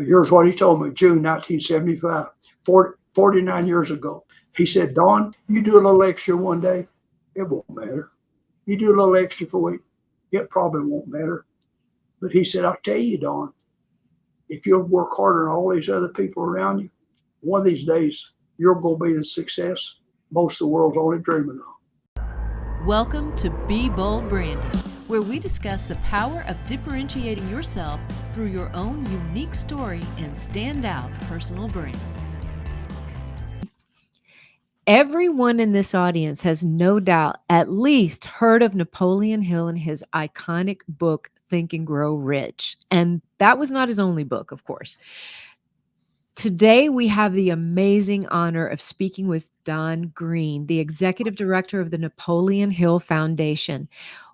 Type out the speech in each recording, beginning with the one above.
Here's what he told me, June 1975, 49 years ago. He said, Don, you do a little extra one day, it won't matter. You do a little extra for a week, it probably won't matter. But he said, I'll tell you, Don, if you'll work harder than all these other people around you, one of these days, you're going to be the success most of the world's only dreaming of. Welcome to Be Bold Branding, where we discuss the power of differentiating yourself through your own unique story and standout personal brand. Everyone in this audience has no doubt at least heard of Napoleon Hill and his iconic book, Think and Grow Rich. And that was not his only book, of course. Today, we have the amazing honor of speaking with Don Green, the executive director of the Napoleon Hill Foundation.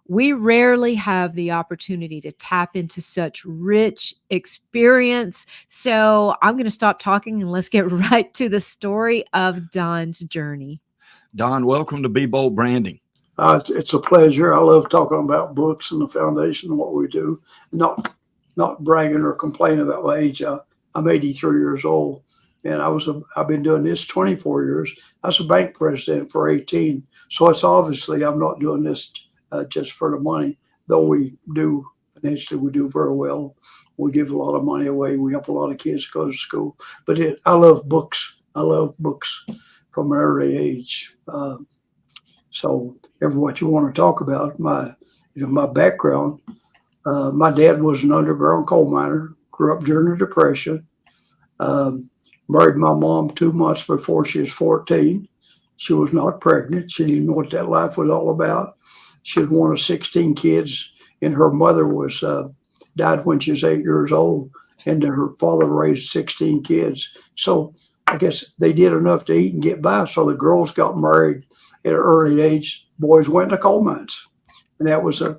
We rarely have the opportunity to tap into such rich experience. So I'm going to stop talking and let's get right to the story of Don's journey. Don, welcome to Be Bold Branding. It's a pleasure. I love talking about books and the foundation and what we do. Not bragging or complaining about my age. I'm 83 years old, and I've been doing this 24 years. I was a bank president for 18. So it's obviously I'm not doing this just for the money, though we do financially, we do very well. We give a lot of money away. We help a lot of kids go to school. But I love books. I love books from an early age. So what you want to talk about, my background, my dad was an underground coal miner, grew up during the Depression, married my mom 2 months before she was 14. She was not pregnant. She didn't know what that life was all about. She was one of 16 kids, and her mother died when she was 8 years old, and her father raised 16 kids. So I guess they did enough to eat and get by. So the girls got married at an early age. Boys went to coal mines, and that was kind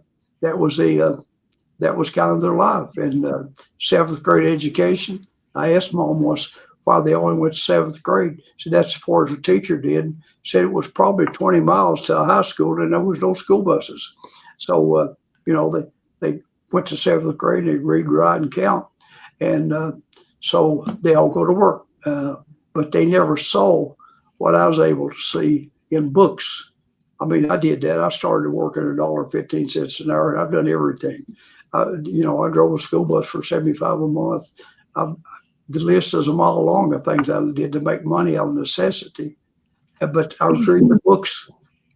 of their life. And seventh grade education, I asked Mom once why they only went to seventh grade. She said that's as far as the teacher did. She said it was probably 20 miles to a high school, and there was no school buses. So, they went to seventh grade, they read, write, and count. And so they all go to work. But they never saw what I was able to see in books. I mean, I did that. I started working $1.15 an hour, and I've done everything. I drove a school bus for $75 a month. The list is a mile long of things I did to make money out of necessity. But I was reading the books,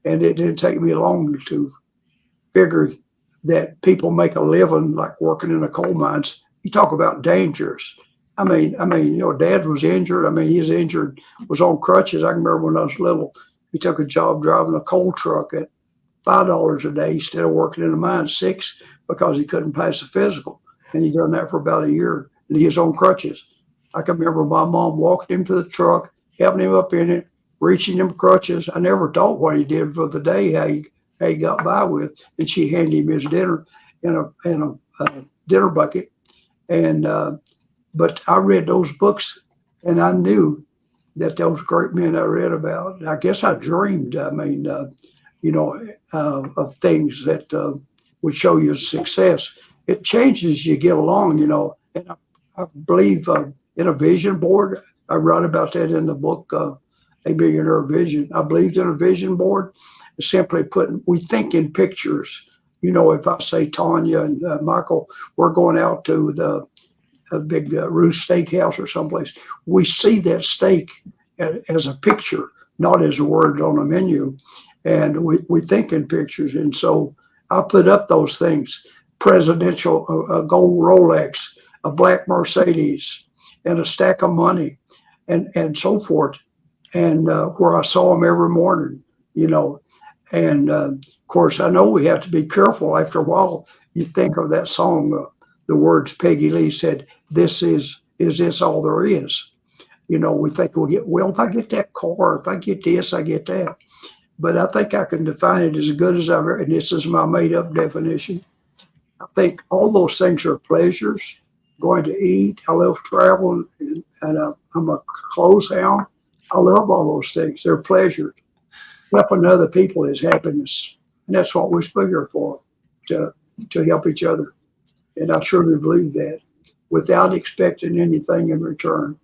and it didn't take me long to figure that people make a living like working in the coal mines. You talk about dangers. I mean, Dad was injured. I mean, he was injured, was on crutches. I can remember when I was little, he took a job driving a coal truck at $5 a day instead of working in the mine $6 because he couldn't pass a physical. And he done that for about a year, and he was on crutches. I can remember my mom walking him to the truck, helping him up in it, reaching him crutches. I never thought what he did for the day, how he got by with. And she handed him his dinner in a dinner bucket. And but I read those books, and I knew that those great men I read about, I guess I dreamed, of things that would show you success. It changes as you get along, and I believe in a vision board. I wrote about that in the book, A Millionaire Vision. I believed in a vision board. Simply we think in pictures. If I say Tanya and Michael, we're going out to a big Roost Steakhouse or someplace, we see that steak as a picture, not as a word on a menu. And we think in pictures. And so I put up those things, presidential, a gold Rolex, a black Mercedes, and a stack of money, and so forth. And where I saw them every morning, And of course, I know we have to be careful. After a while, you think of that song, the words Peggy Lee said, is this all there is? We think if I get that car, if I get this, I get that. But I think I can define it as good as I've ever, and this is my made up definition. I think all those things are pleasures. Going to eat, I love travel, and I'm a clothes hound. I love all those things. They're pleasures. Helping other people is happiness, and that's what we're here for, to help each other. And I truly believe that. without expecting anything in return.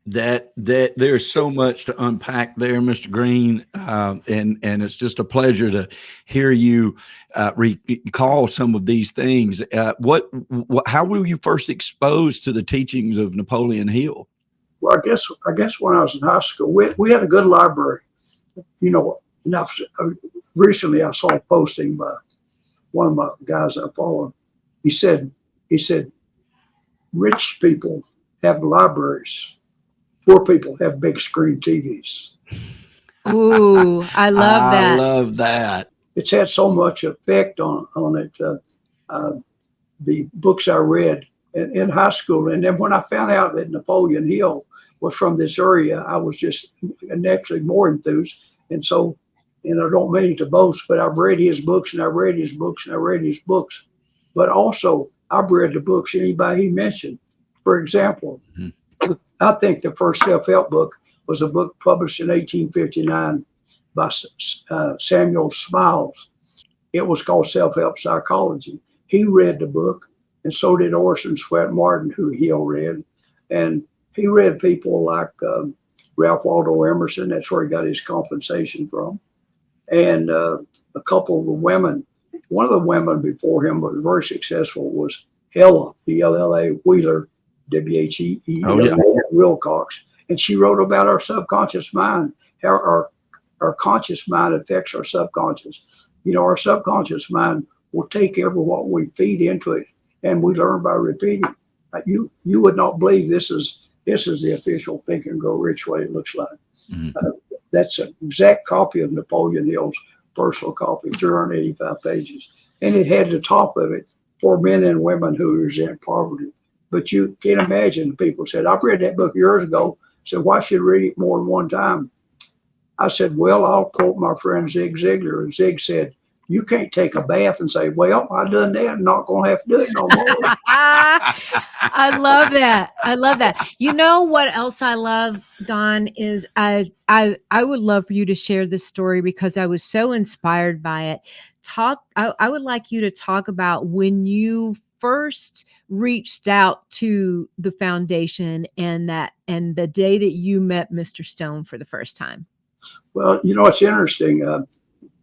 That there's so much to unpack there, Mr. Green, and it's just a pleasure to hear you recall some of these things. How were you first exposed to the teachings of Napoleon Hill? Well, I guess when I was in high school, we had a good library. You know, recently I saw a posting by one of my guys I follow. He said, rich people have libraries. Poor people have big screen TVs. Ooh, I love that. I love that. It's had so much effect on it. The books I read in high school, and then when I found out that Napoleon Hill was from this area, I was just naturally more enthused. And so, and I don't mean to boast, but I've read his books, and I read his books, and I read his books. But also, I've read the books anybody he mentioned. For example, I think the first self-help book was a book published in 1859 by Samuel Smiles. It was called Self-Help Psychology. He read the book, and so did Orson Swett Martin, who Hill read. And he read people like Ralph Waldo Emerson. That's where he got his compensation from. And a couple of the women. One of the women before him was very successful was Ella, E-L-L-A, Wheeler, W-H-E-E-L-A, Wilcox. And she wrote about our subconscious mind, how our conscious mind affects our subconscious. You know, our subconscious mind will take every what we feed into it, and we learn by repeating. You would not believe this is the official Think and Grow Rich what it looks like. That's an exact copy of Napoleon Hill's personal copy, 385 pages. And it had the top of it for men and women who resent poverty. But you can't imagine, people said, I've read that book years ago. Said, why should I read it more than one time? I said, well, I'll quote my friend Zig Ziglar. And Zig said, you can't take a bath and say, well, I done that. I'm not going to have to do it no more. I love that. I love that. You know what else I love, Don, is I would love for you to share this story because I was so inspired by it. I would like you to talk about when you first reached out to the foundation and the day that you met Mr. Stone for the first time. Well, you know, it's interesting.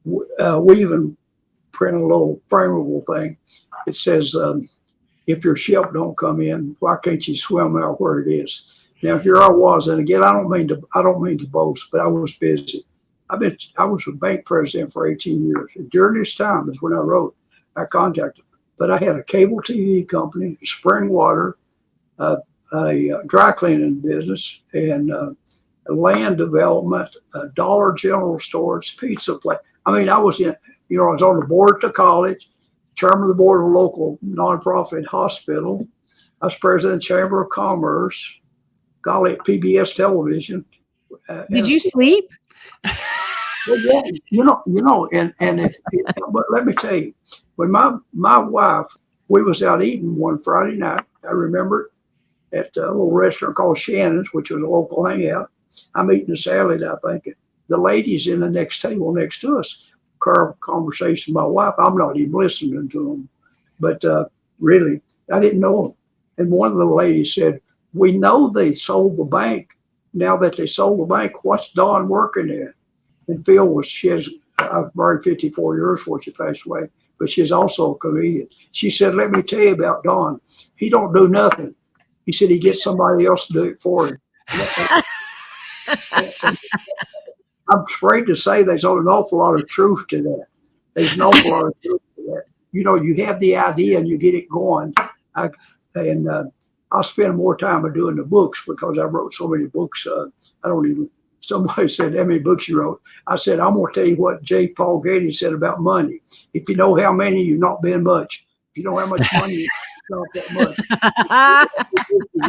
We even print a little frameable thing. It says, if your ship don't come in, why can't you swim out where it is? Now, here I was, and again, I don't mean to boast, but I was busy. I was a bank president for 18 years. And during this time is when I contacted them. But I had a cable TV company, spring water, a dry cleaning business, and land development, Dollar General stores, pizza place. I mean, I was on the board at the college, chairman of the board of a local nonprofit hospital. I was president of the Chamber of Commerce, golly, at PBS television. Did you sleep? Well, yeah, but let me tell you, when my wife, we was out eating one Friday night, I remember, at a little restaurant called Shannon's, which was a local hangout. I'm eating a salad, I think. The ladies in the next table next to us, conversation with my wife, I'm not even listening to them. But really, I didn't know them. And one of the ladies said, we know they sold the bank. Now that they sold the bank, what's Dawn working at? And Phil I've married 54 years before she passed away, but she's also a comedian. She said, let me tell you about Don. He don't do nothing. He said he gets somebody else to do it for him. I'm afraid to say there's an awful lot of truth to that. There's an awful lot of truth to that. You know, you have the idea and you get it going. I'll spend more time doing the books because I wrote so many books. Somebody said, how many books you wrote? I said, I'm going to tell you what J. Paul Getty said about money. If you know how many, you've not been much. If you know how much money, it's not that much.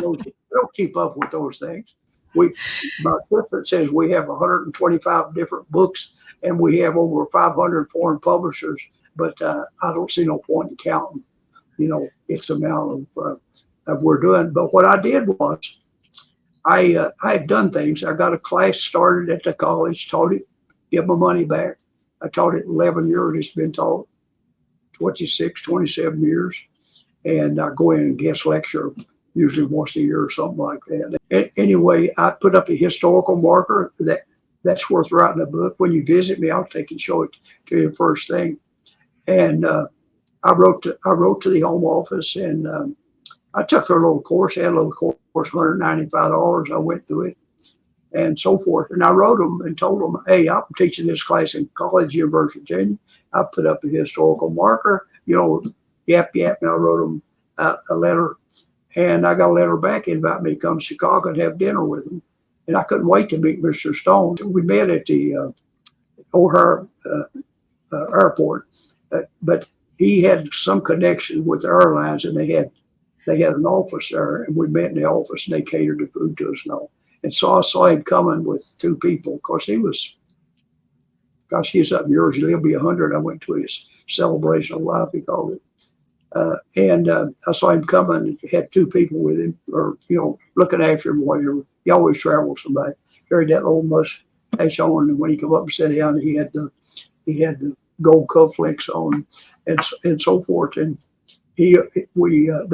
Don't keep up with those things. My equipment says we have 125 different books and we have over 500 foreign publishers, but I don't see no point in counting, its amount of we're doing. But what I did was I had done things. I got a class started at the college, taught it, get my money back. I taught it 11 years. It's been taught 26, 27 years. And I go in and guest lecture, usually once a year or something like that. Anyway, I put up a historical marker that's worth writing a book. When you visit me, I'll take and show it to you first thing. And I wrote to the home office, and I took their little course. They had a little course, $195. I went through it and so forth. And I wrote them and told them, hey, I'm teaching this class in college, University of Virginia. I put up a historical marker, yap, and I wrote them a letter. And I got a letter back, invite me to come to Chicago and have dinner with them. And I couldn't wait to meet Mr. Stone. We met at the O'Hare airport, but he had some connection with the airlines, and they had an office there, and we met in the office, and they catered the food to us and all. And so I saw him coming with two people. Of course, he's up in years. He'll be 100. I went to his celebration of life, he called it. And I saw him coming. He had two people with him, or looking after him, whatever. He always travels somebody. Carried that old mustache on, and when he come up and sat down, he had the gold cufflinks on, and so forth. And they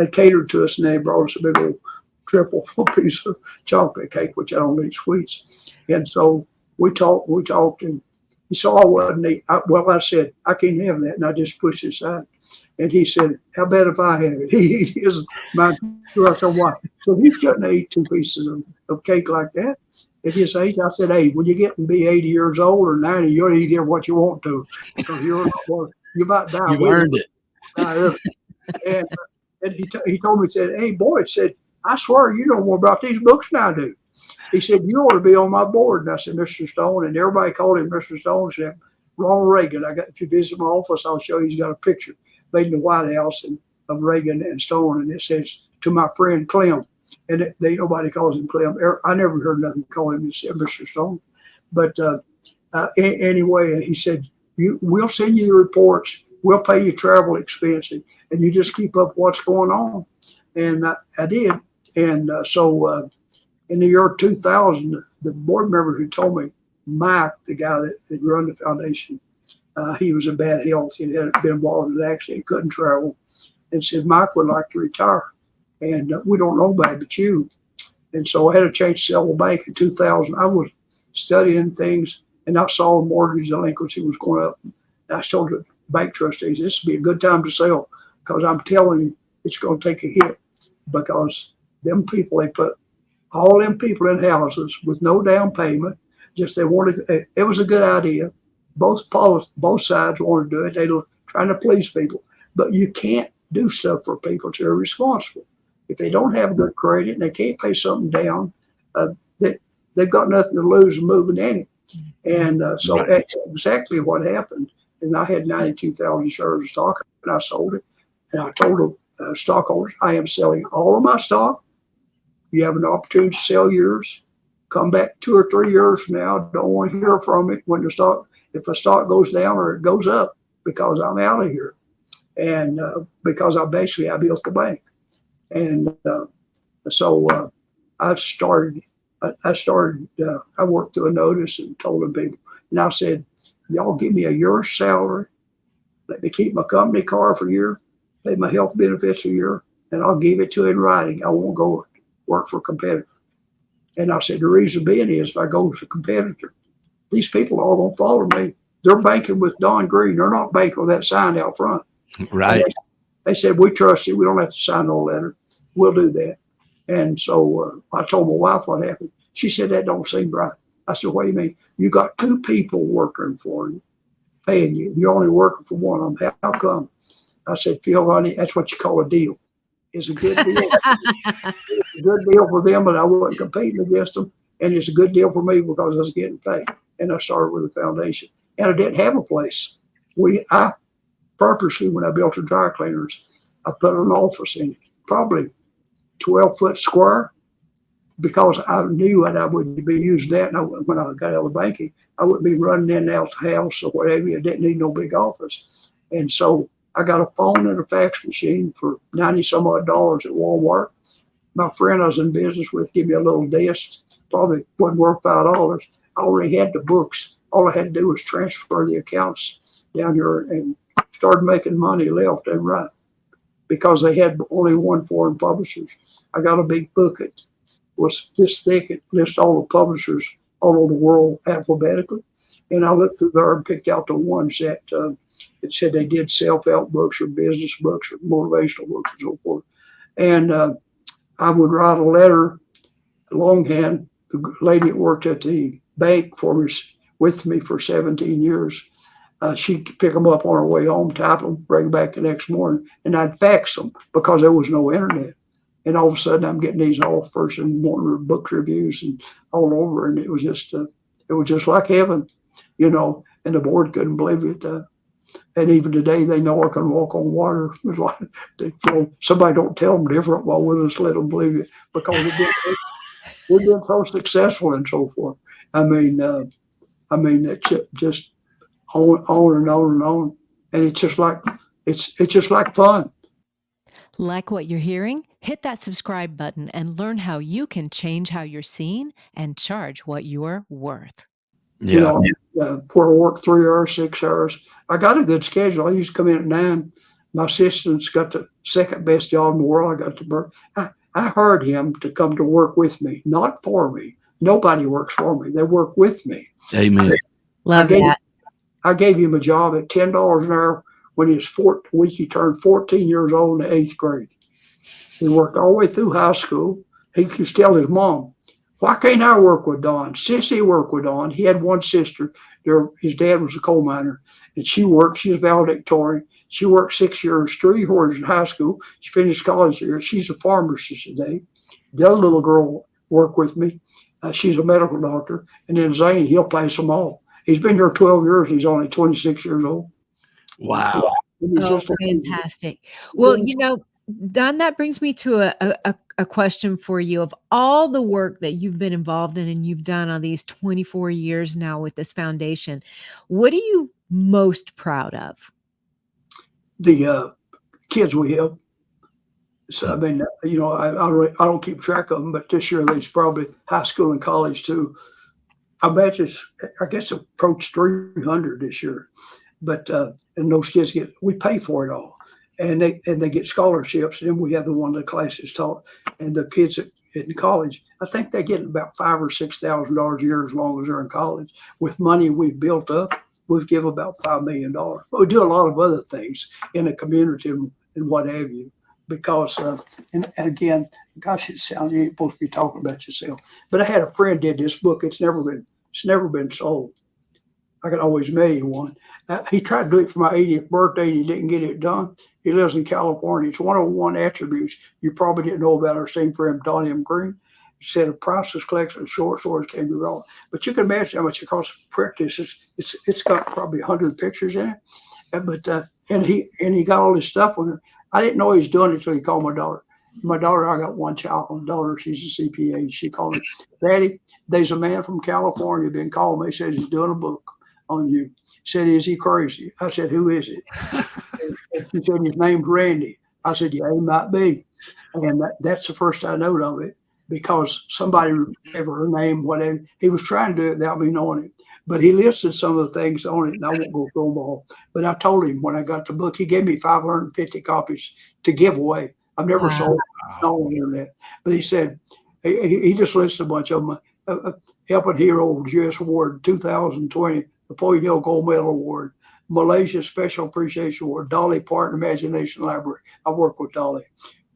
catered to us, and they brought us a big old triple piece of chocolate cake, which I don't eat sweets. And so we talked, and he saw I wasn't eating. I said, I can't have that, and I just pushed it aside. And he said, how about if I have it? He ate his, mine. I said, why? So he shouldn't eat two pieces of cake like that. At his age, I said, hey, when you get to be 80 years old or 90, you'll eat what you want to, because you might die. You've earned it. And he told me, he said, hey, boy, I swear you know more about these books than I do. He said, you ought to be on my board. And I said, Mr. Stone, and everybody called him Mr. Stone. Said, Ronald Reagan. If you visit my office, I'll show you. He's got a picture made in the White House of Reagan and Stone, and it says, to my friend Clem. And nobody calls him Clem. I never heard nothing call him Mr. Stone. But anyway, he said, we'll send you the reports. We'll pay you travel expenses, and you just keep up what's going on. And I did. And so in the year 2000, the board member who told me, Mike, the guy that had run the foundation, he was in bad health. He had been involved in an accident. He couldn't travel. And said, Mike would like to retire. And we don't know about it but you. And so I had to change to sell the bank in 2000. I was studying things, and I saw mortgage delinquency was going up. And I told the bank trustees, this would be a good time to sell, because I'm telling you, it's going to take a hit, because them people, they put all them people in houses with no down payment. Just they wanted, it was a good idea. Both sides wanted to do it. They were trying to please people, but you can't do stuff for people that are responsible. If they don't have good credit and they can't pay something down, they've got nothing to lose in moving in it. And so that's exactly what happened. And I had 92,000 shares of stock, and I sold it. And I told the stockholders, I am selling all of my stock. You have an opportunity to sell yours. Come back 2 or 3 years from now. Don't want to hear from it when if the stock goes down or it goes up, because I'm out of here. And because I built the bank. And so I worked through a notice and told them people, and I said, y'all give me a year's salary, let me keep my company car for a year, pay my health benefits for a year, and I'll give it to you in writing. I won't go work for a competitor. And I said, the reason being is, if I go to a competitor, these people are all going to follow me. They're banking with Don Green. They're not banking with that sign out front. Right. They said, we trust you. We don't have to sign no letter. We'll do that. And so I told my wife what happened. She said, that don't seem right. I said, what do you mean? You got two people working for you, paying you. You're only working for one of them. How come? I said, Phil, honey, that's what you call a deal. It's a good deal. It's a good deal for them, but I wasn't competing against them. And it's a good deal for me because I was getting paid. And I started with the foundation. And I didn't have a place. I purposely, when I built the dry cleaners, I put an office in it, probably 12-foot square, because I knew that I would be using that. And when I got out of banking, I wouldn't be running in and out the house or whatever. I didn't need no big office. And so I got a phone and a fax machine for $90-some odd at Walmart. My friend I was in business with gave me a little desk, probably wasn't worth $5. I already had the books. All I had to do was transfer the accounts down here and started making money left and right. because they had only one foreign publishers. I got a big book that was this thick. It lists all the publishers all over the world alphabetically. And I looked through there and picked out the ones that it said they did self-help books or business books or motivational books and so forth. And I would write a letter longhand. The lady that worked at the bank with me for 17 years, she'd pick them up on her way home, type them, bring them back the next morning, and I'd fax them because there was no internet. And all of a sudden, I'm getting these all first and morning book reviews and all over, and it was just like heaven, you know. And the board couldn't believe it. And even today, they know I can walk on water. It was like somebody don't tell them different. Well, we'll just let them believe it because we've been so successful and so forth. I mean, it's just on and on and on, and it's just like fun. Like what you're hearing? Hit that subscribe button and learn how you can change how you're seen and charge what you're worth. Yeah. You know, where I work 3 hours, 6 hours. I got a good schedule. I used to come in at 9. My assistant's got the second best job in the world. I got to work. I hired him to come to work with me, not for me. Nobody works for me. They work with me. Amen. Love that. I gave him a job at $10 an hour when he turned 14 years old in the 8th grade. He worked all the way through high school. He could tell his mom, why can't I work with Don? Sissy worked with Don. He had one sister. His dad was a coal miner, and she worked. She was valedictorian. She worked 6 years, 3 years in high school. She finished college here. She's a pharmacist today. The other little girl worked with me. She's a medical doctor. And then Zane, he'll pass them all. He's been here 12 years. He's only 26 years old. Wow. Oh, fantastic. Well, you know, Don, that brings me to a question for you. Of all the work that you've been involved in and you've done on these 24 years now with this foundation, what are you most proud of? The kids we help. So, I mean, you know, I don't keep track of them, but this year there's probably high school and college too. I guess approached 300 this year. But and those kids we pay for it all, and they get scholarships. And then we have the one the classes taught, and the kids in college, I think they get about $5,000 or $6,000 a year as long as they're in college. With money we've built up, we've given about $5 million. But we do a lot of other things in the community and what have you, because and again, gosh, it sounds you ain't supposed to be talking about yourself. But I had a friend did this book. It's never been sold. I could always mail you one. He tried to do it for my 80th birthday and he didn't get it done. He lives in California. It's 101 attributes you probably didn't know about our same friend, Don M. Green. He said a priceless collection of short stories can be wrong. But you can imagine how much it costs to print this. It's got probably 100 pictures in it. But and he got all this stuff on it. I didn't know he was doing it until he called my daughter. My daughter, I got one child. My daughter, she's a CPA. She called me, Daddy, there's a man from California been calling me. He says he's doing a book on you. Said, is he crazy? I said, who is it? And she said, his name's Randy. I said, yeah, he might be. And that's the first I know of it, because somebody ever named whatever. He was trying to do it without me knowing it. But he listed some of the things on it, and I won't go through them all. But I told him when I got the book, he gave me 550 copies to give away. I've never sold it on the internet. But he said, he just listed a bunch of them. Helping Heroes, U.S. Award 2020, Napoleon Hill Gold Medal Award, Malaysia Special Appreciation Award, Dolly Parton Imagination Library. I work with Dolly.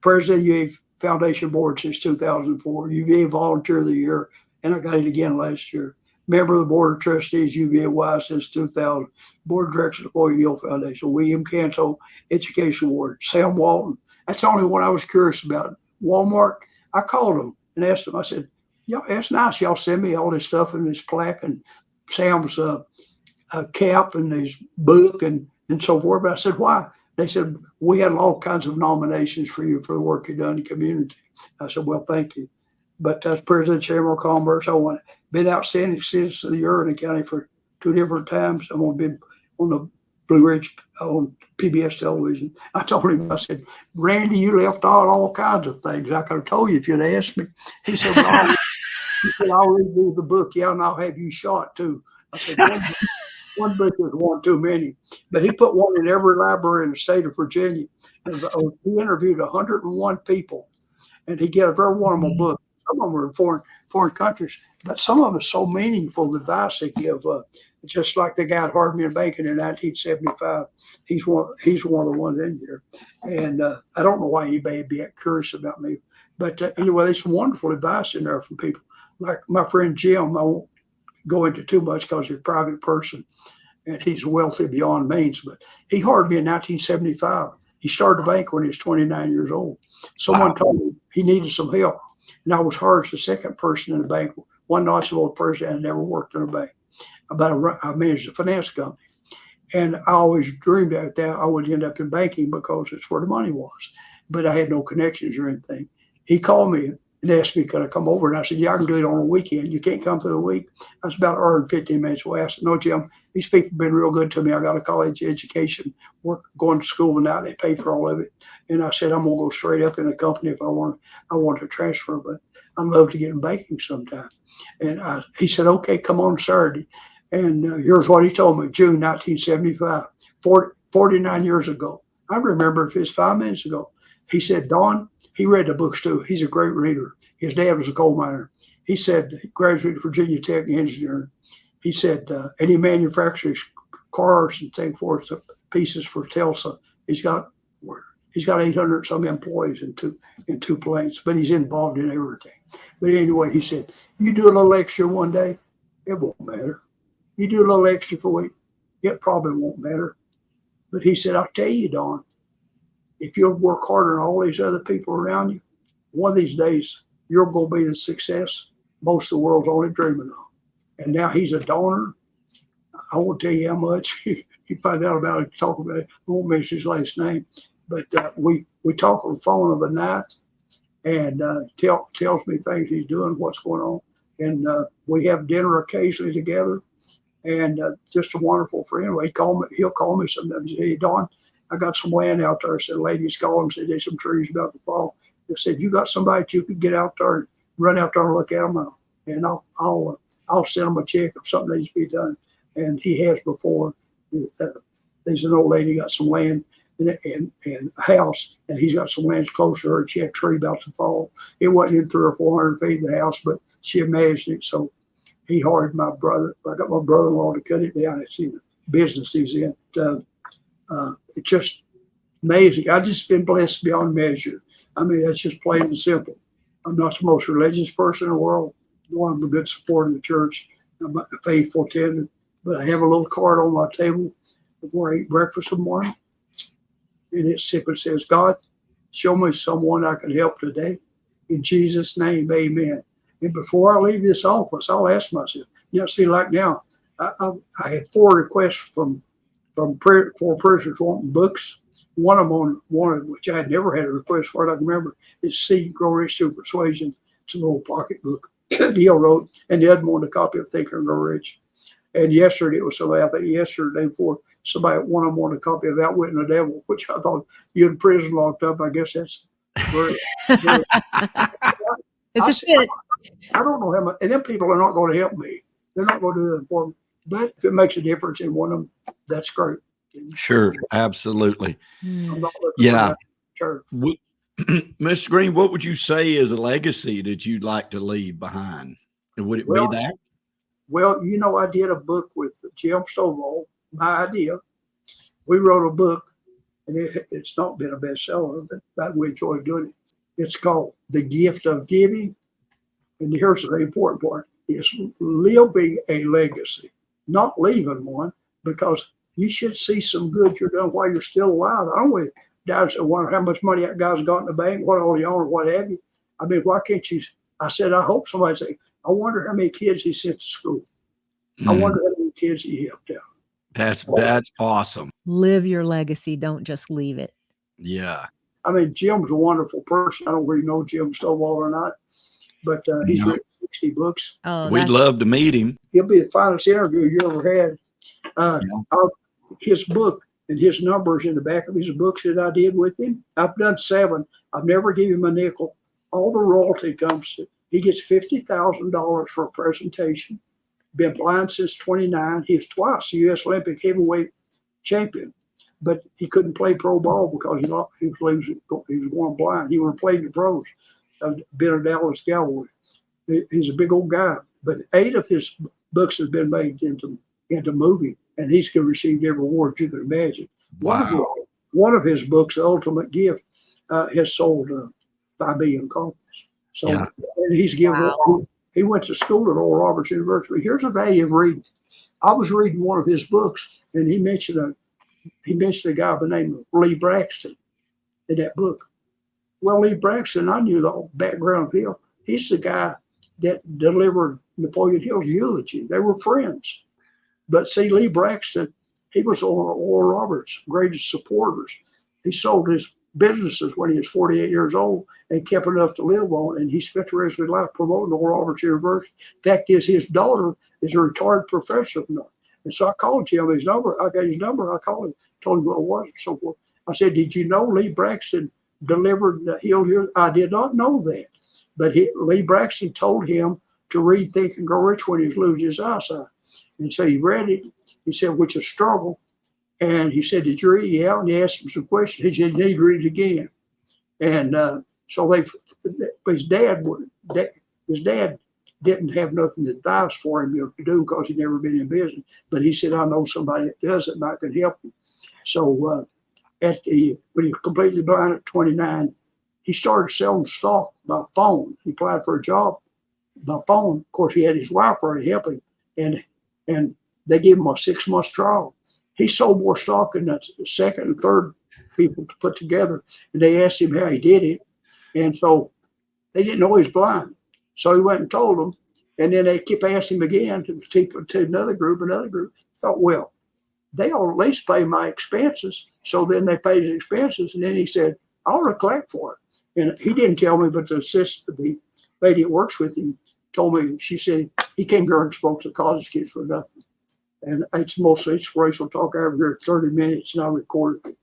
President of UVA Foundation Board since 2004, UVA Volunteer of the Year, and I got it again last year. Member of the Board of Trustees, UVA-Y since 2000. Board of Directors of the Napoleon Hill Foundation. William Canto Education Award. Sam Walton. That's the only one I was curious about. Walmart, I called them and asked them, I said, "Y'all, that's nice. Y'all send me all this stuff and this plaque and Sam's cap and his book and so forth." But I said, why? They said, we had all kinds of nominations for you for the work you've done in the community. I said, well, thank you. But as President Chamber of Commerce, I been outstanding citizen of the year in the county for 2 different times. I'm going to be on the Blue Ridge on PBS television. I told him, I said, Randy, you left out all kinds of things. I could have told you if you'd asked me. He said, well, I'll redo the book. Yeah, and I'll have you shot too. I said, one book is one too many. But he put one in every library in the state of Virginia. And he interviewed 101 people, and he gave every one of them a book. Some of them were in foreign countries, but some of them are so meaningful, the advice they give. Just like the guy at Hardman Banking in 1975, he's one of the ones in here. And I don't know why anybody would be curious about me. But anyway, there's some wonderful advice in there from people. Like my friend Jim, I won't go into too much because he's a private person and he's wealthy beyond means, but he hired me in 1975. He started a bank when he was 29 years old. Someone told me he needed some help, and I was hired as the second person in the bank, one nice little person and never worked in a bank. I managed a finance company. And I always dreamed that I would end up in banking because it's where the money was. But I had no connections or anything. He called me and asked me, could I come over? And I said, yeah, I can do it on a weekend. You can't come through the week. I was about an hour and 15 minutes away. I said, no, Jim, these people have been real good to me. I got a college education, going to school, and now they paid for all of it. And I said, I'm going to go straight up in a company if I want to transfer, but I'd love to get in banking sometime. And he said, okay, come on Saturday. And here's what he told me, June 1975, 49 years ago. I remember if it's 5 minutes ago. He said, Don, he read the books too. He's a great reader. His dad was a coal miner. He said, he graduated Virginia Tech in engineering. He said, and he manufactures cars and things for pieces for Tulsa. He's got 800 some employees in two planes, but he's involved in everything. But anyway, he said, you do a little extra one day, it won't matter. You do a little extra for a week, it probably won't matter. But he said, I'll tell you, Don, if you'll work harder than all these other people around you, one of these days, you're going to be the success most of the world's only dreaming of. And now he's a donor. I won't tell you how much. You find out about it, talk about it. I won't mention his last name. But we talk on the phone of a night, and tells me things he's doing, what's going on. And we have dinner occasionally together. And just a wonderful friend. He'll call me sometimes. Hey, Don, I got some land out there. I said, ladies call him, said there's some trees about to fall. They said, you got somebody that you could get out there and run out there and look at them, and I'll send them a check if something needs to be done. And he has before. There's an old lady got some land and a house, and he's got some land close to her. And she had a tree about to fall. It wasn't in 300 or 400 feet of the house, but she imagined it. So he hired my brother. I got my brother-in-law to cut it down. It's in the business he's in. It's just amazing. I've just been blessed beyond measure. I mean, that's just plain and simple. I'm not the most religious person in the world. No, I'm a good supporter of the church. I'm a faithful attendant. But I have a little card on my table before I eat breakfast in the morning. And it simply says, God, show me someone I can help today. In Jesus' name, amen. And before I leave this office, I'll ask myself, see, like now, I had 4 requests from 4 prisoners wanting books. One of them wanted, which I had never had a request for, I can remember, is Seed Grow Rich Through Persuasion. It's a little pocket book he wrote. And the other one wanted a copy of Think and Grow Rich. And yesterday, it was somebody, I think yesterday before, one of them wanted a copy of Outwitting the Devil, which I thought, you in prison locked up, I guess that's very, very it's a fit. I don't know how much, and them people are not going to help me. They're not going to do it for me. But if it makes a difference in one of them, that's great. Sure, absolutely. I'm not looking Yeah. for that. Sure. Mr. Green, what would you say is a legacy that you'd like to leave behind? Would it be that? Well, I did a book with Jim Stovall, my idea. We wrote a book, and it's not been a bestseller, but we enjoy doing it. It's called The Gift of Giving. And here's the important part, is living a legacy, not leaving one, because you should see some good you're doing while you're still alive. I don't want to wonder how much money that guy's got in the bank, what all he owns, what have you. I mean, why can't you? I said, I hope somebody say, I wonder how many kids he sent to school. I wonder how many kids he helped out. That's awesome. Live your legacy. Don't just leave it. Yeah. I mean, Jim's a wonderful person. I don't really know Jim Stovall or not, but he's written 60 books. Oh, we'd love to meet him. He'll be the finest interview you ever had. His book and his numbers in the back of his books that I did with him, I've done 7. I've never given him a nickel. All the royalty comes to, he gets $50,000 for a presentation. been blind since 29. He was twice U.S. Olympic heavyweight champion, but he couldn't play pro ball because he was going blind. He would have played the pros, been a Dallas Cowboy. He's a big old guy, but 8 of his books have been made into movie, and he's received every award you can imagine. Wow. One of his books, The Ultimate Gift, has sold 5 billion copies. So, Yeah. and he's given. Wow. He went to school at Oral Roberts University. Here's the value of reading. I was reading one of his books, and he mentioned a guy by the name of Lee Braxton in that book. Well, Lee Braxton, I knew the whole background of him. He's the guy that delivered Napoleon Hill's eulogy. They were friends. But see, Lee Braxton, he was one of Oral Roberts' greatest supporters. He sold his businesses when he was 48 years old and kept enough to live on, and he spent the rest of his life promoting Oral Roberts University. Fact is, his daughter is a retired professor now. And so I called Jim his number. I got his number. I called him, told him what it was and so forth. I said, did you know Lee Braxton delivered the Hill here? I did not know that. But Lee Braxton told him to read Think and Grow Rich when he was losing his eyesight. And so he read it. He said, which is a struggle. And he said, did you read it? Yeah. And he asked him some questions. He said, you need to read it again. And so his dad didn't have nothing to advise for him to do because he'd never been in business. But he said, I know somebody that does it and I can help him. So when he was completely blind at 29, he started selling stock by phone. He applied for a job by phone. Of course, he had his wife already helping, and they gave him a 6-month trial. He sold more stock than the second and third people to put together, and they asked him how he did it, and so they didn't know he was blind. So he went and told them, and then they kept asking him again to another group. Thought, well, they ought at least pay my expenses. So then they paid his expenses, and then he said, I ought to collect for it. And he didn't tell me, but the lady that works with him told me. She said he came here and spoke to college kids for nothing. And it's mostly inspirational talk. I have here 30 minutes, and I recorded it.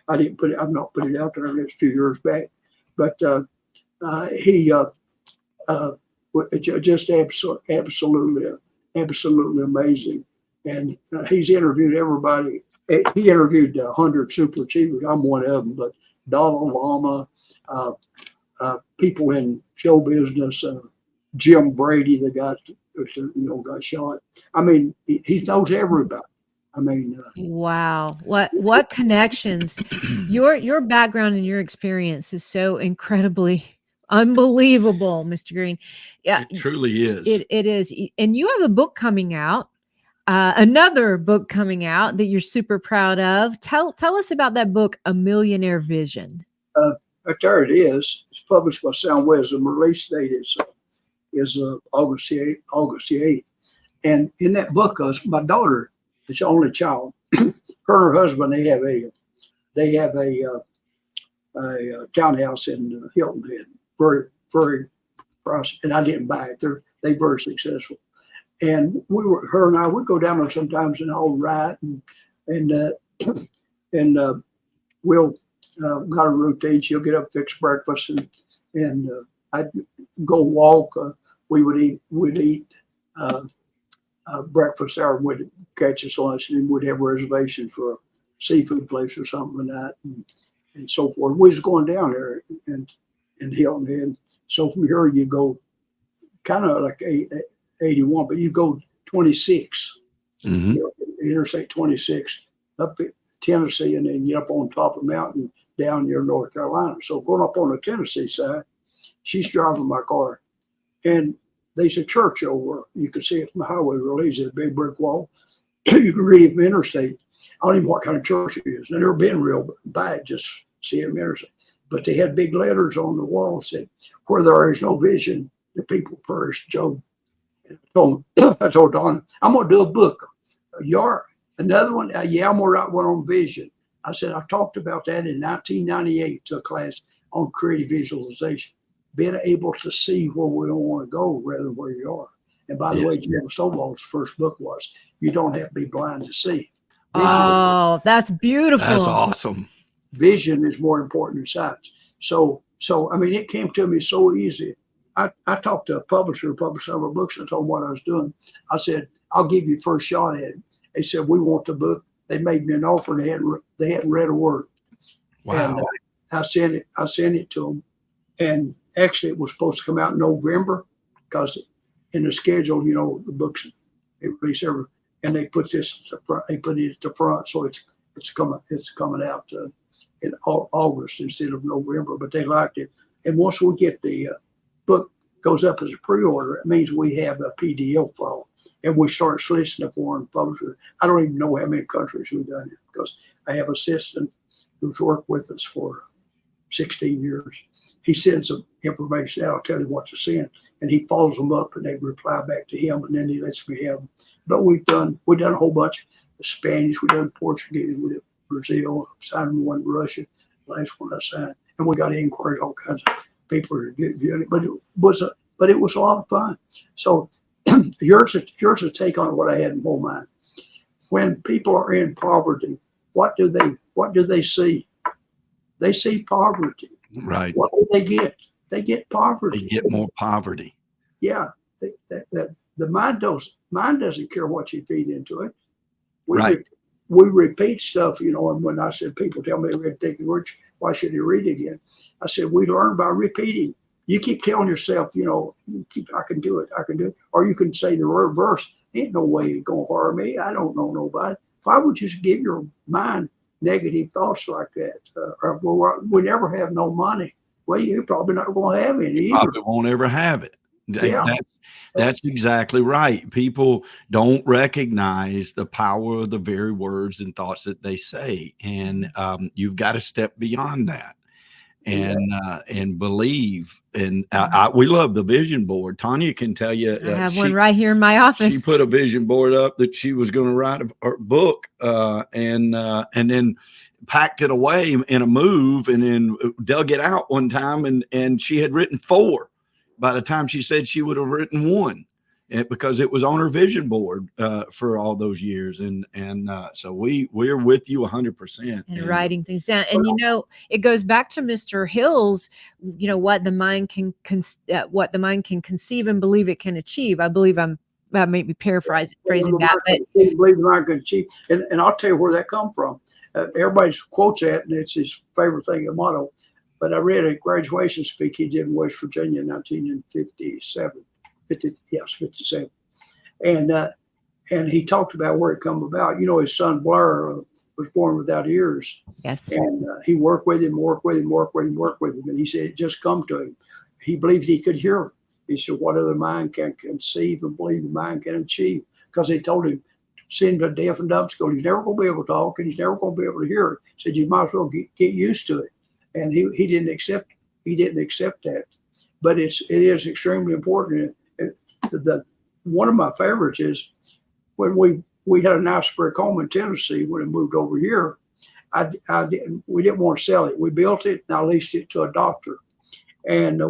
I've not put it out there. That's a few years back, but he just absolutely amazing. And he's interviewed everybody. He interviewed 100 super achievers. I'm one of them, but Dalai Lama, people in show business, Jim Brady, the guy got shot. I mean, he knows everybody. I mean, wow, what connections! Your background and your experience is so incredibly unbelievable, Mr. Green. Yeah, it truly is. It is, and you have a book coming out. Another book coming out that you're super proud of. Tell us about that book, A Millionaire Vision. There it is. It's published by Sound Wisdom. Release date is August the 8th. And in that book, my daughter is the only child. Her and her husband, they have a townhouse in Hilton Head. Very, very pricey. And I didn't buy it. They're very successful. And her and I would go down there sometimes and all ride and we'll got a routine. She'll get up, fix breakfast, and I'd go walk. We'd eat breakfast there. We'd catch us lunch, and we'd have a reservation for a seafood place or something like that, and so forth. We was going down there and Hilton Head. So from here you go kind of like 81, but you go 26, Interstate 26 up at Tennessee, and then you up on top of the mountain down near North Carolina. So going up on the Tennessee side, she's driving my car, and there's a church over. You can see it from the highway really easy, a big brick wall. You can read it from Interstate. I don't even know what kind of church it is. I've never been real bad, just see it from Interstate. But they had big letters on the wall that said, where there is no vision, the people perish. Job. I told Donna, I'm going to do a book. Another one? Yeah, I'm going to write one on vision. I said, I talked about that in 1998 to a class on creative visualization, being able to see where we don't want to go rather than where you are. And by the way, Jim Stonewall's first book was, You Don't Have to Be Blind to See. Vision, oh, that's beautiful. That's awesome. Vision is more important than sight. So I mean, it came to me so easy. I talked to a publisher who published some of our books, and I told him what I was doing. I said, I'll give you first shot at it. They said, we want the book. They made me an offer and they hadn't read a word. Wow. And I sent it to them. And actually it was supposed to come out in November because in the schedule, the books, they release and they put this at the front, they put it at the front. So it's coming out in August instead of November, but they liked it. And once we get the book goes up as a pre-order, it means we have a PDO file and we start soliciting foreign publishers. I don't even know how many countries we've done it because I have an assistant who's worked with us for 16 years. He sends some information out, I'll tell him what to send, and he follows them up and they reply back to him and then he lets me have them. But we've done a whole bunch of Spanish, we've done Portuguese, we did Brazil, signed one in Russia, last one I signed. And we got inquiries, all kinds of people are viewing it, but it was a lot of fun. So yours a take on what I had in my mind. When people are in poverty, what do they see? They see poverty. Right. What do they get? They get poverty. They get more poverty. Yeah. The mind doesn't care what you feed into it. We repeat stuff, and when I said people tell me they're thinking, why should they read again? I said, we learn by repeating. You keep telling yourself, I can do it. Or you can say the reverse. Ain't no way it's going to harm me. I don't know nobody. Why would you give your mind negative thoughts like that? We never have no money. Well, you're probably not going to have any either. Probably won't ever have it. Yeah. That's exactly right. People don't recognize the power of the very words and thoughts that they say. And you've got to step beyond that and believe. And we love the vision board. Tanya can tell you. I have one right here in my office. She put a vision board up that she was going to write a book and then packed it away in a move and then dug it out one time. And she had written 4. By the time she said she would have written 1, because it was on her vision board for all those years. And so we're with you 100%. And writing things down. And, it goes back to Mr. Hill's, what the mind can conceive and believe it can achieve. I believe I may be paraphrasing that. But believe the mind can achieve. And I'll tell you where that come from. Everybody quotes that, and it's his favorite thing, a motto. But I read a graduation speech he did in West Virginia in 1957. And he talked about where it come about. His son Blair was born without ears. Yes. And he worked with him. And he said it just come to him. He believed he could hear him. He said, what other mind can conceive and believe the mind can achieve? Because they told him, send him to deaf and dumb school. He's never going to be able to talk and he's never going to be able to hear it. He said, you might as well get used to it. And he didn't accept that, but it is extremely important. One of my favorites is when we had a nice brick home in Tennessee when we moved over here. We didn't want to sell it. We built it and I leased it to a doctor, and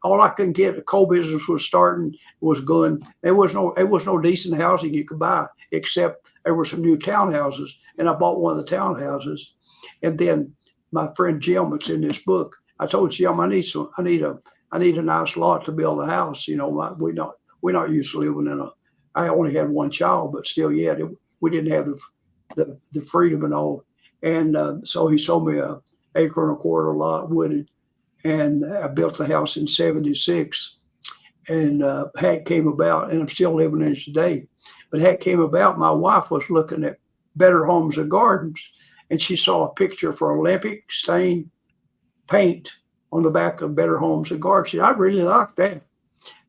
all I could get, the coal business was starting, was going. There was no decent housing you could buy except there were some new townhouses, and I bought one of the townhouses, and then. My friend Jim, it's in this book. I told Jim I need a nice lot to build a house. We're not used to living I only had one child, but still, we didn't have the freedom and all. And so he sold me an 1.25 acre lot, wooded, and I built the house in '76. And how it came about, and I'm still living in it today. But how it came about, my wife was looking at Better Homes and Gardens. And she saw a picture for Olympic stained paint on the back of Better Homes and Gardens. She said, I really like that.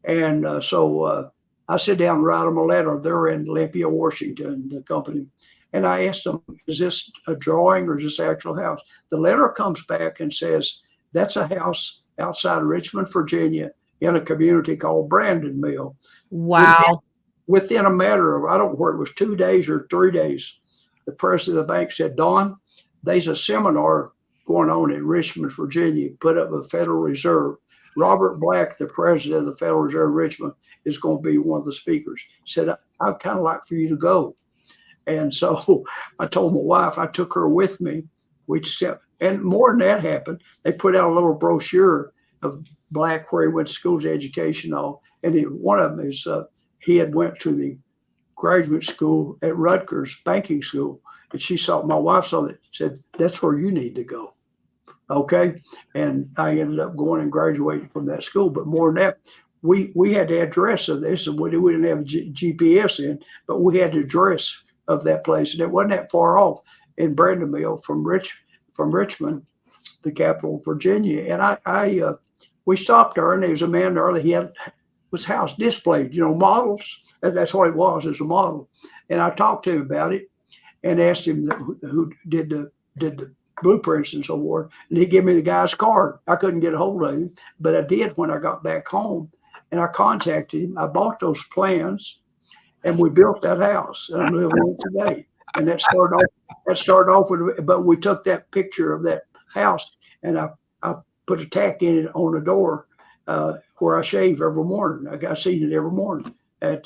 And so I sit down and write them a letter. They're in Olympia, Washington, the company. And I asked them, is this a drawing or is this actual house? The letter comes back and says, that's a house outside of Richmond, Virginia, in a community called Brandon Mill. Wow. Within a matter of, I don't know where it was, 2 days or 3 days, the president of the bank said, Don, there's a seminar going on in Richmond, Virginia, put up a Federal Reserve. Robert Black, the president of the Federal Reserve of Richmond, is going to be one of the speakers. He said, I'd kind of like for you to go. And so I told my wife, I took her with me. And more than that happened. They put out a little brochure of Black where he went to school's education and all. And one of them is he had went to the graduate school at Rutgers banking school, and my wife saw that, said, "That's where you need to go." Okay, and I ended up going and graduating from that school. But more than that, we had the address of this, and we didn't have GPS in, but we had the address of that place, and it wasn't that far off in Brandonville from Richmond, the capital of Virginia. And we stopped there, and there was a man there that was house displayed, models. That's what it was, as a model. And I talked to him about it and asked him who did the blueprints and so forth. And he gave me the guy's card. I couldn't get a hold of him, but I did when I got back home. And I contacted him. I bought those plans, and we built that house. And I'm living in it today. And that started off with, but we took that picture of that house, and I put a tack in it on the door where I shave every morning. I seen it every morning. And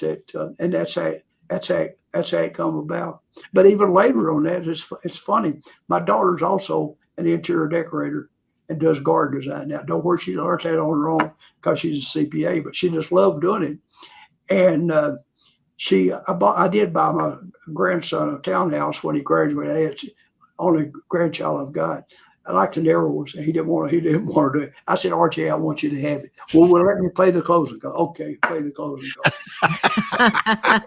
that's how it come about. But even later on that, it's funny. My daughter's also an interior decorator and does garden design. Now, don't worry, she learned that on her own because she's a CPA, but she just loved doing it. And I did buy my grandson a townhouse when he graduated. It's the only grandchild I've got. I like to never was. He didn't want to do it. I said, "Archie, I want you to have it." Well, let me play the closing card. Okay, play the closing card.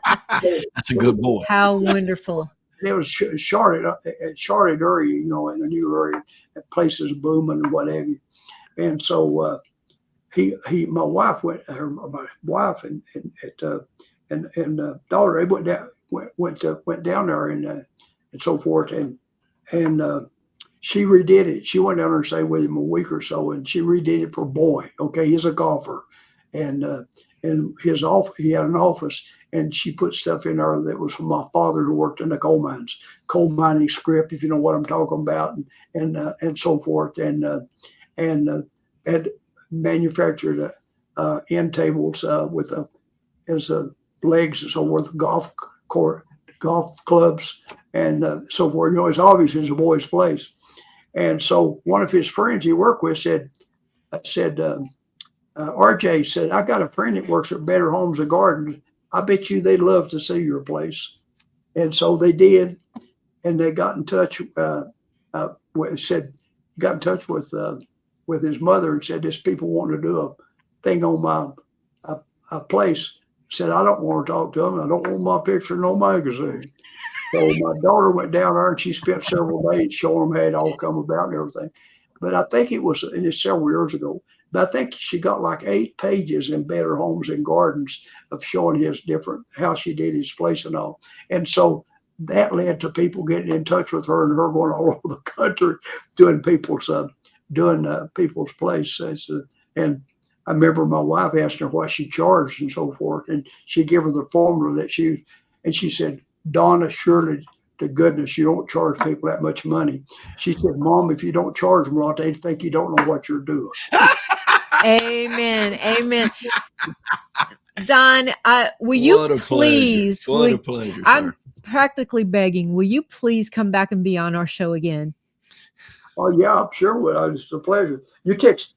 That's a good boy. How wonderful. It was Charlotte area, in a new area, places booming and what have you. And so my wife and daughter, they went down there and so forth, and she redid it. She went down there and stayed with him a week or so, and she redid it for Boy. Okay, he's a golfer, and his office, he had an office, and she put stuff in there that was from my father who worked in the coal mining script, if you know what I'm talking about, and so forth, and had manufactured end tables with his legs and so forth, golf clubs, and so forth. It's obvious it's a boy's place. And so one of his friends he worked with said, RJ said, "I got a friend that works at Better Homes and Gardens. I bet you they'd love to see your place." And so they did, and they got in touch. Got in touch with his mother and said, "This people want to do a thing on my a place." Said, "I don't want to talk to them. I don't want my picture in no magazine." So my daughter went down there and she spent several days showing them how it all come about and everything. But I think and it's several years ago, but I think she got like 8 pages in Better Homes and Gardens of showing how she did his place and all. And so that led to people getting in touch with her and her going all over the country doing people's place. And I remember my wife asked her what she charged and so forth, and she gave her the formula and she said, "Donna, surely to goodness you don't charge people that much money." She said, "Mom, if you don't charge them right, they think you don't know what you're doing." Amen. Amen. Don, will you please? What a pleasure, sir. I'm practically begging. Will you please come back and be on our show again? Oh yeah, I'm sure would. It's a pleasure. You text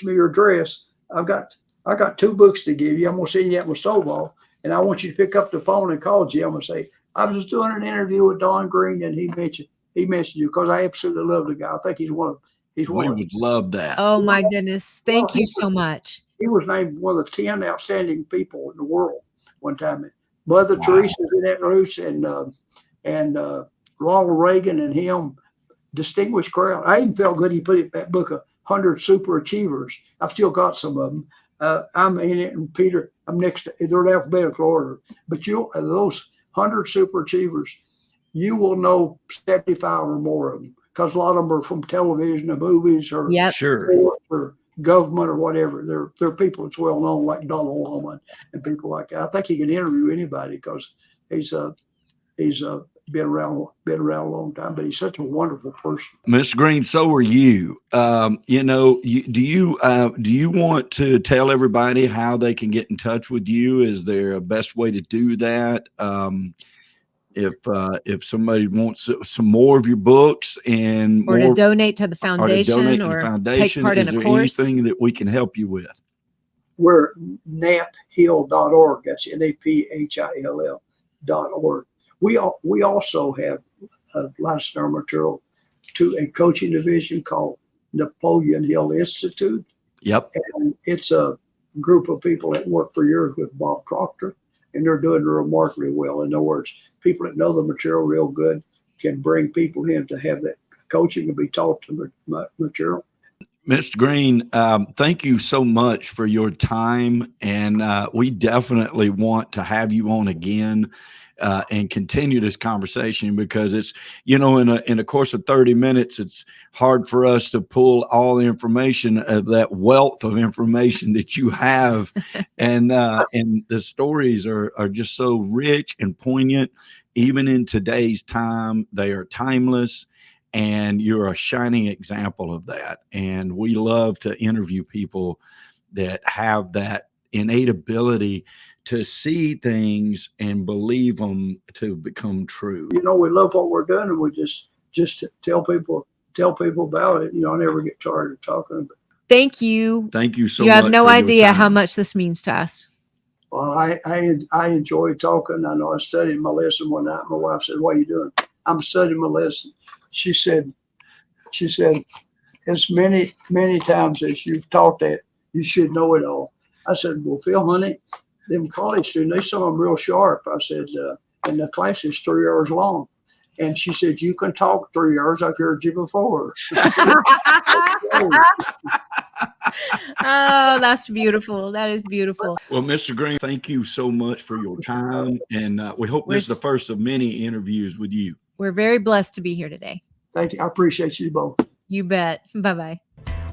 me your address. I got 2 books to give you. I'm gonna send you that with Stovall, and I want you to pick up the phone and call Jim and say, "I was just doing an interview with Don Green, and he mentioned you," because I absolutely love the guy. I think he's one of. We would love that. Oh my goodness! Thank you so much. He was named one of the 10 outstanding people in the world one time. Mother Teresa's in that race, and Ronald Reagan and him, distinguished crowd. I even felt good he put in that book, 100 Super Achievers. I've still got some of them. I'm in it, and Peter, I'm next to, they're in alphabetical order. But those 100 Super Achievers, you will know 75 or more of them, because a lot of them are from television or movies or, or government or whatever. They're people that's well known, like Donald Loman and people like that. I think he can interview anybody because he's been around a long time, but he's such a wonderful person. Mr. Green, so are you. Do you want to tell everybody how they can get in touch with you? Is there a best way to do that? If somebody wants some more of your books or to donate to the foundation or take part in a course, anything that we can help you with? We're naphill.org. That's NAPHILL. We also have licensed our material to a coaching division called Napoleon Hill Institute. Yep. And it's a group of people that worked for years with Bob Proctor, and they're doing remarkably well. In other words, people that know the material real good can bring people in to have that coaching and be taught the material. Mr. Green, thank you so much for your time, and we definitely want to have you on again and continue this conversation, because it's, in a course of 30 minutes, it's hard for us to pull all the information of that wealth of information that you have, and the stories are just so rich and poignant, even in today's time. They are timeless. And you're a shining example of that. And we love to interview people that have that innate ability to see things and believe them to become true. We love what we're doing, and we just tell people about it. I never get tired of talking about it. Thank you. Thank you so much. You have no for your idea time. how much this means to us. Well, I enjoy talking. I know I studied my lesson one night. My wife said, "What are you doing?" "I'm studying my lesson." She said, "As many times as you've taught that, you should know it all." I said, "Well, Phil, honey, them college students, some of them real sharp." I said, "And the class is 3 hours long." And she said, "You can talk 3 hours. I've heard you before." Oh, that's beautiful. That is beautiful. Well, Mr. Green, thank you so much for your time. And we hope this is the first of many interviews with you. We're very blessed to be here today. Thank you. I appreciate you both. You bet. Bye-bye.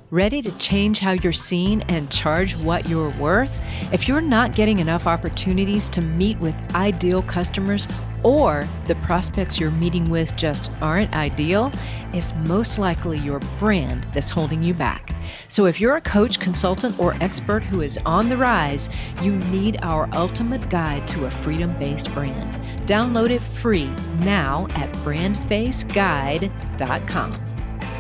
Ready to change how you're seen and charge what you're worth? If you're not getting enough opportunities to meet with ideal customers, or the prospects you're meeting with just aren't ideal, it's most likely your brand that's holding you back. So if you're a coach, consultant, or expert who is on the rise, you need our ultimate guide to a freedom-based brand. Download it free now at BrandFaceGuide.com.